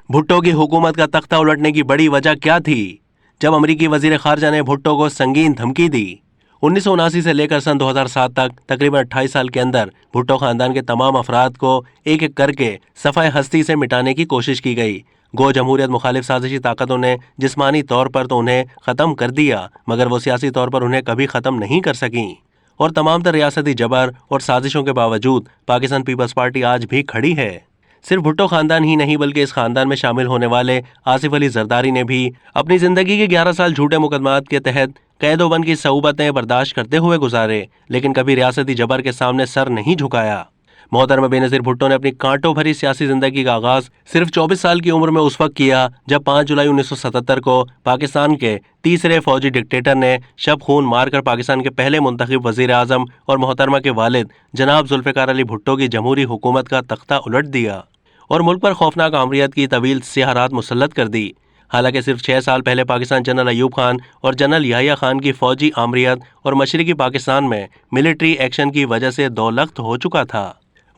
भुट्टो की हुकूमत का तख्ता उलटने की बड़ी वजह क्या थी? जब अमरीकी वजीर खारजा ने भुट्टो को संगीन धमकी दी। 1979 से लेकर सन 2007 तक तकरीबन 28 साल के अंदर भुट्टो खानदान के तमाम अफराद को एक एक करके सफाए हस्ती से मिटाने की कोशिश की गई। गो जमहूरियत मुखालिफ साजिशी ताकतों ने जिस्मानी तौर पर तो उन्हें ख़त्म कर दिया, मगर वो सियासी तौर पर उन्हें कभी ख़त्म नहीं कर सकीं। और तमाम तर रियासती जबर और साजिशों के बावजूद पाकिस्तान पीपल्स पार्टी आज भी खड़ी है। सिर्फ भुट्टो खानदान ही नहीं बल्कि इस खानदान में शामिल होने वाले आसिफ अली जरदारी ने भी अपनी जिंदगी के 11 साल झूठे मुकदमात के तहत कैदोबंद की सऊबतें बर्दाश्त करते हुए गुजारे, लेकिन कभी रियासती जबर के सामने सर नहीं झुकाया। मोहतरमा बेनज़ीर भुट्टो ने अपनी कांटों भरी सियासी जिंदगी का आगाज सिर्फ 24 साल की उम्र में उस वक्त किया जब 5 जुलाई 1977 को पाकिस्तान के तीसरे फौजी डिक्टेटर ने शब खून मारकर पाकिस्तान के पहले मुंतखब वजीर आजम और मोहतरमा के वालिद जनाब जुल्फ़िकार अली भुट्टो की जमहूरी हुकूमत का तख्ता उलट दिया और मुल्क पर खौफनाक आमरीत की तवील स्याह रात मुसल्लत कर दी। हालांकि सिर्फ 6 साल पहले पाकिस्तान जनरल अयूब खान और जनरल याहिया खान की फौजी आमरीत और मशरकी पाकिस्तान में मिलिट्री एक्शन की वजह से दौलख्त हो चुका था।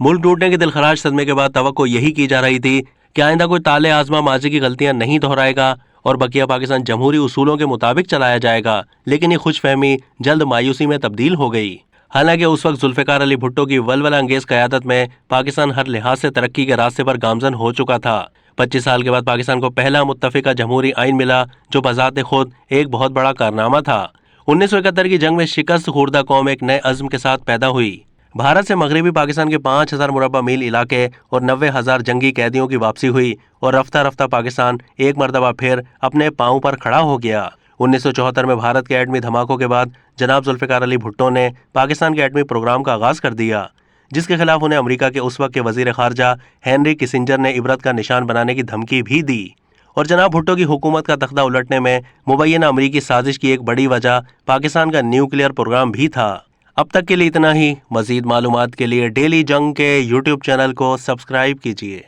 मुल्क टूटने के दिलखराश सदमे के बाद तवक्को यही की जा रही थी कि आइंदा कोई ताले आजमा माजी की गलतियां नहीं दोहराएगा और बकिया पाकिस्तान जमहूरी उसूलों के मुताबिक चलाया जाएगा, लेकिन ये खुशफहमी जल्द मायूसी में तब्दील हो गई। हालांकि उस वक्त जुल्फ़िकार अली भुट्टो की वलवला अंगेज क़यादत में पाकिस्तान हर लिहाज से तरक्की के रास्ते पर गामजन हो चुका था। 25 साल के बाद पाकिस्तान को पहला मुत्तफ़िका जमहूरी आइन मिला, जो बज़ात खुद एक बहुत बड़ा कारनामा था। 1971 की जंग में शिकस्त खुर्दा कौम एक नए अज़्म के साथ पैदा हुई। भारत से मगरबी पाकिस्तान के 5000 मुरब्बा मील इलाके और 90,000 जंगी कैदियों की वापसी हुई और रफ्ता रफ्ता पाकिस्तान एक मरतबा फिर अपने पाँव पर खड़ा हो गया। 1974 में भारत के एटमी धमाकों के बाद जनाब जुल्फ़िकार अली भुट्टो ने पाकिस्तान के एटमी प्रोग्राम का आगाज़ कर दिया, जिसके खिलाफ उन्हें अमेरिका के उस वक्त के वजीर खारजा हेनरी किसिंजर ने इबरत का निशान बनाने की धमकी भी दी। और जनाब भुट्टो की हुकूमत का तख्ता उलटने में मुबैना अमरीकी साजिश की एक बड़ी वजह पाकिस्तान का न्यूक्लियर प्रोग्राम भी था। अब तक के लिए इतना ही। मज़ीद मालूमात के लिए डेली जंग के यूट्यूब चैनल को सब्सक्राइब कीजिए।